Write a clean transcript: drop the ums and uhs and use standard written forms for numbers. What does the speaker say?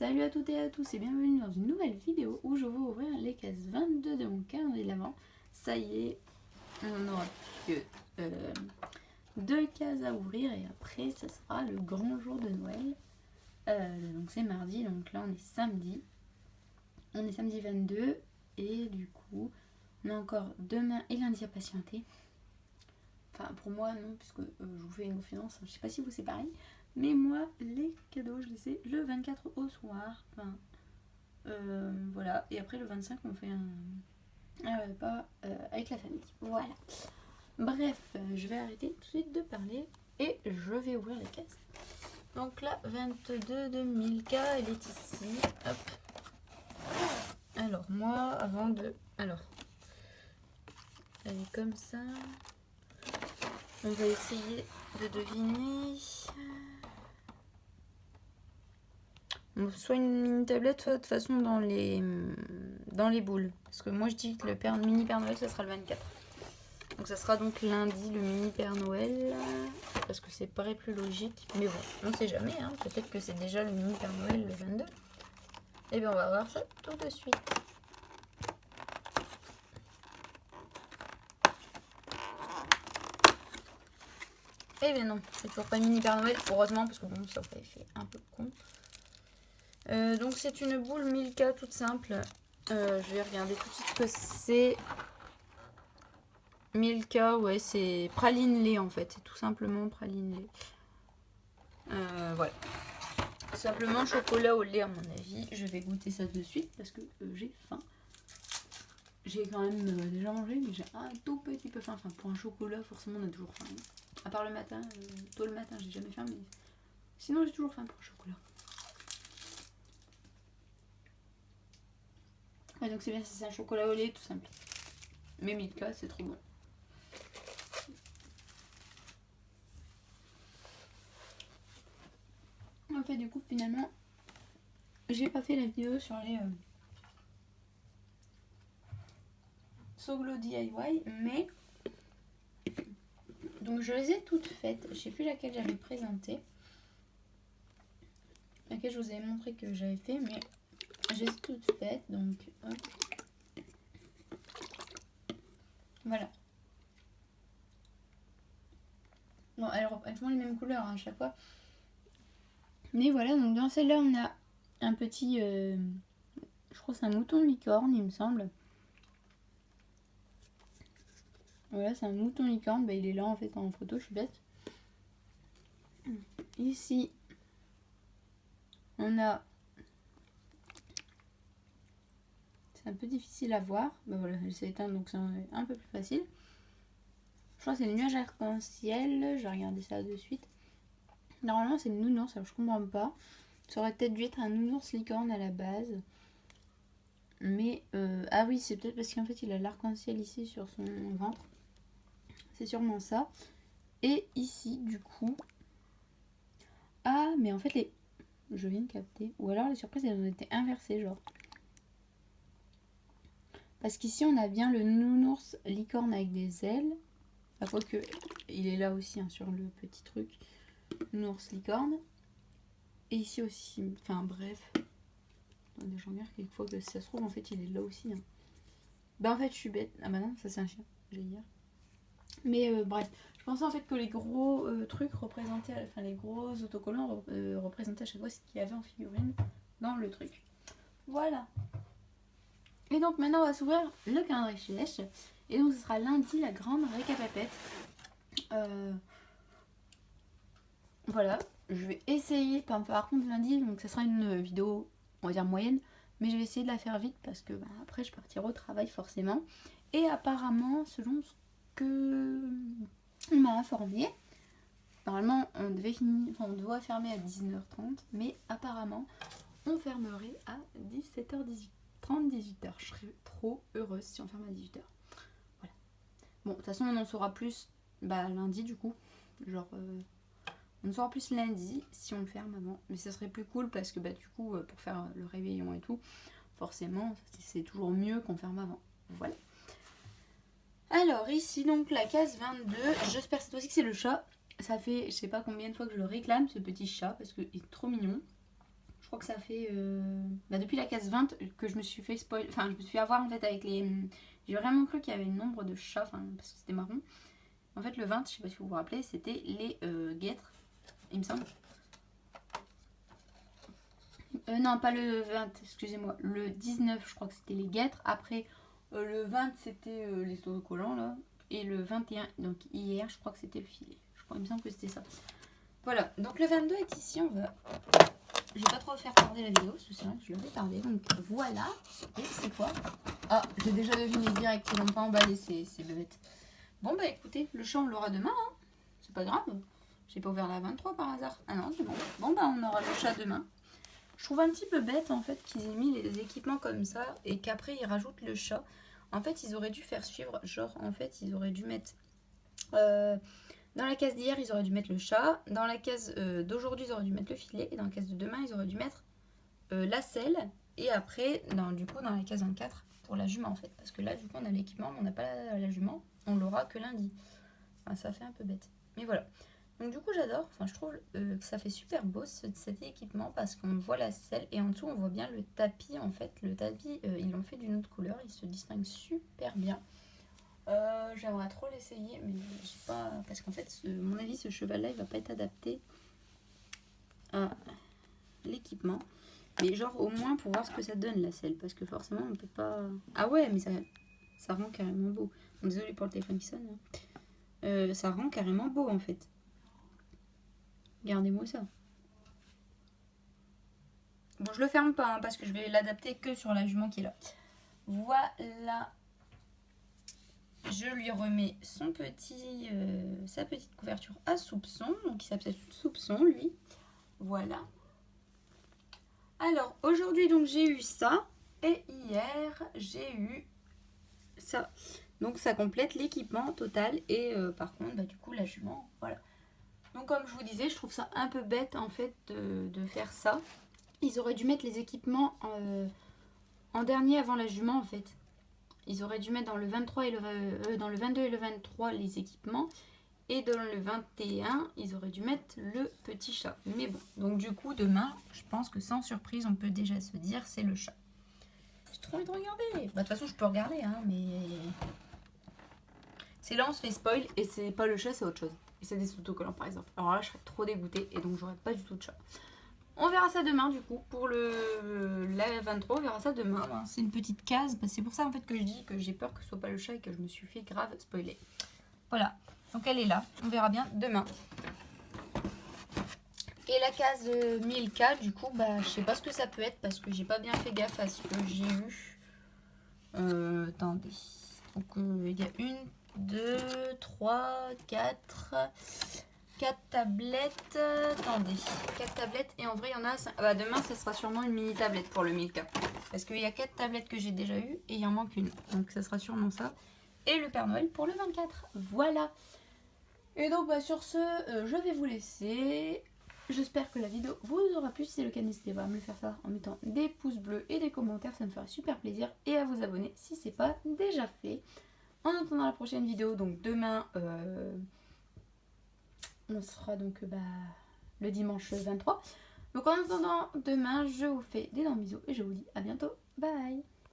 Salut à toutes et à tous et bienvenue dans une nouvelle vidéo où je vais ouvrir les cases 22 de mon calendrier de l'Avent. Ça y est, on n'aura plus que 2 cases à ouvrir et après ça sera le grand jour de Noël. Donc c'est mardi, donc là on est samedi. On est samedi 22 et du coup on a encore demain et lundi à patienter. Enfin pour moi non, puisque je vous fais une confidence, je sais pas si vous c'est pareil. Mais moi, les cadeaux, je les ai le 24 au soir. Enfin, voilà. Et après, le 25, on fait un repas avec la famille. Voilà. Bref, je vais arrêter tout de suite de parler et je vais ouvrir les caisses. Donc là, 22 de Milka, elle est ici. Hop. Alors, moi, avant de... Alors, elle est comme ça. On va essayer de deviner... Soit une mini tablette, soit de toute façon dans les boules. Parce que moi je dis que le mini Père Noël ça sera le 24. Donc ça sera donc lundi le mini Père Noël. Parce que c'est paraît plus logique. Mais bon, on sait jamais. Hein. Peut-être que c'est déjà le mini Père Noël le 22. Et bien on va voir ça tout de suite. Eh bien non, c'est toujours pas mini Père Noël. Heureusement parce que bon ça aurait fait un peu con. Donc c'est une boule Milka toute simple. Je vais regarder tout de suite que c'est Milka, ouais, c'est praline lait en fait. C'est tout simplement praline lait. Voilà. Tout simplement chocolat au lait à mon avis. Je vais goûter ça de suite parce que j'ai faim. J'ai quand même déjà mangé, mais j'ai un tout petit peu faim. Enfin, pour un chocolat, forcément, on a toujours faim. À part le matin, tôt le matin, j'ai jamais faim, mais sinon, j'ai toujours faim pour un chocolat. Ouais, donc c'est bien, c'est un chocolat au lait tout simple. Mais Milka, c'est trop bon. En fait, du coup, finalement, j'ai pas fait la vidéo sur les Soglo DIY, mais donc je les ai toutes faites. Je sais plus laquelle j'avais présentée, laquelle je vous avais montré que j'avais fait, mais je les ai toutes faites. Donc hop. Voilà. Bon, elles font les mêmes couleurs hein, à chaque fois. Mais voilà, donc dans celle-là, on a un petit, je crois que c'est un mouton licorne, il me semble. Voilà, c'est un mouton licorne. Bah, il est là en fait en photo, je suis bête. Ici, on a... C'est un peu difficile à voir. Bah voilà, elle s'est éteinte donc c'est un peu plus facile. Je crois que c'est le nuage arc-en-ciel. Je vais regarder ça de suite. Normalement, c'est le nounours, alors je comprends pas. Ça aurait peut-être dû être un nounours licorne à la base. Mais, ah oui, c'est peut-être parce qu'en fait, il a l'arc-en-ciel ici sur son ventre. C'est sûrement ça. Et ici, du coup... Ah, mais en fait, je viens de capter. Ou alors, les surprises, elles ont été inversées, genre. Parce qu'ici, on a bien le nounours licorne avec des ailes. Enfin, quoique, il est là aussi, hein, sur le petit truc. Nounours licorne. Et ici aussi. Enfin, bref. Attendez, je regarde quelquefois que si ça se trouve, en fait, il est là aussi. Hein. Bah, en fait, je suis bête. Ah bah non, ça, c'est un chien. J'ai dire. Mais bref. Je pensais en fait que les gros trucs représentaient... Enfin, les gros autocollants représentaient à chaque fois ce qu'il y avait en figurine dans le truc. Voilà. Et donc maintenant on va s'ouvrir le calendrier Chèche. Et donc ce sera lundi la grande récapapette. Voilà, je vais essayer, par contre lundi, donc ce sera une vidéo on va dire moyenne. Mais je vais essayer de la faire vite parce que après je partirai au travail forcément. Et apparemment selon ce que on m'a informé, normalement on doit fermer à 19h30. Mais apparemment on fermerait à 17h18. 18h. Je serais trop heureuse si on ferme à 18h. Voilà. Bon, de toute façon, on en saura plus lundi du coup. Genre, on en saura plus lundi si on le ferme avant. Mais ça serait plus cool parce que du coup, pour faire le réveillon et tout, forcément, c'est toujours mieux qu'on ferme avant. Voilà. Alors, ici, donc, la case 22. J'espère cette fois-ci que c'est le chat. Ça fait, je sais pas combien de fois que je le réclame, ce petit chat, parce qu'il est trop mignon. Je crois que ça fait depuis la case 20 que je me suis fait spoil. Enfin, je me suis fait avoir en fait avec les. J'ai vraiment cru qu'il y avait le nombre de chats, parce que c'était marron. En fait, le 20, je sais pas si vous vous rappelez, c'était les guêtres, il me semble. Non, pas le 20, excusez-moi. Le 19, je crois que c'était les guêtres. Après, le 20, c'était les autocollants là. Et le 21, donc hier, je crois que c'était le filet. Il me semble que c'était ça. Voilà, donc le 22 est ici, on va... Je vais pas trop faire tarder la vidéo, parce que c'est vrai que je l'avais tardé. Donc voilà. Et c'est quoi? Ah, j'ai déjà deviné direct qu'ils n'ont pas emballé ces bébêtes. Bon bah écoutez, le chat on l'aura demain, hein. C'est pas grave. J'ai pas ouvert la 23 par hasard. Ah non, c'est bon. Bon bah on aura le chat demain. Je trouve un petit peu bête en fait qu'ils aient mis les équipements comme ça et qu'après ils rajoutent le chat. En fait, ils auraient dû faire suivre, genre en fait, ils auraient dû mettre... dans la case d'hier, ils auraient dû mettre le chat. Dans la case d'aujourd'hui, ils auraient dû mettre le filet. Et dans la case de demain, ils auraient dû mettre la selle. Et après, du coup, dans la case 24, pour la jument en fait. Parce que là, du coup, on a l'équipement, mais on n'a pas la jument. On l'aura que lundi. Enfin, ça fait un peu bête. Mais voilà. Donc du coup, j'adore. Enfin, je trouve que ça fait super beau cet équipement parce qu'on voit la selle. Et en dessous, on voit bien le tapis en fait. Le tapis, ils l'ont fait d'une autre couleur. Il se distingue super bien. J'aimerais trop l'essayer, mais j'ai pas. Parce qu'en fait, à mon avis, ce cheval-là, il va pas être adapté à l'équipement. Mais genre, au moins pour voir ce que ça donne la selle. Parce que forcément, on peut pas. Ah ouais, mais ça rend carrément beau. Bon, désolé pour le téléphone qui sonne. Hein. Ça rend carrément beau en fait. Regardez-moi ça. Bon, je le ferme pas hein, parce que je vais l'adapter que sur la jument qui est là. Voilà. Je lui remets sa petite couverture à soupçon. Donc il s'appelle soupçon lui. Voilà. Alors aujourd'hui donc j'ai eu ça. Et hier j'ai eu ça. Donc ça complète l'équipement total. Et par contre du coup la jument. Voilà. Donc comme je vous disais, je trouve ça un peu bête en fait de faire ça. Ils auraient dû mettre les équipements en dernier avant la jument en fait. Ils auraient dû mettre dans le 23 et dans le 22 et le 23 les équipements. Et dans le 21, ils auraient dû mettre le petit chat. Mais bon, donc du coup, demain, je pense que sans surprise, on peut déjà se dire c'est le chat. J'ai trop envie de regarder. Bah, de toute façon, je peux regarder, hein, mais... C'est là, on se fait spoil, et c'est pas le chat, c'est autre chose. Et c'est des autocollants, par exemple. Alors là, je serais trop dégoûtée, et donc j'aurais pas du tout de chat. On verra ça demain du coup pour la 23, on verra ça demain. C'est une petite case, c'est pour ça en fait que je dis que j'ai peur que ce soit pas le chat et que je me suis fait grave spoiler. Voilà, donc elle est là, on verra bien demain. Et la case 1000K du coup, je sais pas ce que ça peut être parce que j'ai pas bien fait gaffe à ce que j'ai eu. Attendez, donc il y a 1, 2, 3, 4... 4 tablettes, attendez, 4 tablettes et en vrai il y en a, demain ce sera sûrement une mini tablette pour le 1000K. Parce qu'il y a 4 tablettes que j'ai déjà eues et il en manque une, donc ça sera sûrement ça. Et le Père Noël pour le 24, voilà. Et donc sur ce, je vais vous laisser. J'espère que la vidéo vous aura plu, si c'est le cas n'hésitez pas à me le faire savoir en mettant des pouces bleus et des commentaires, ça me ferait super plaisir. Et à vous abonner si c'est pas déjà fait. En attendant la prochaine vidéo, donc demain... on sera donc le dimanche 23. Donc en attendant demain, je vous fais d'énormes bisous et je vous dis à bientôt. Bye!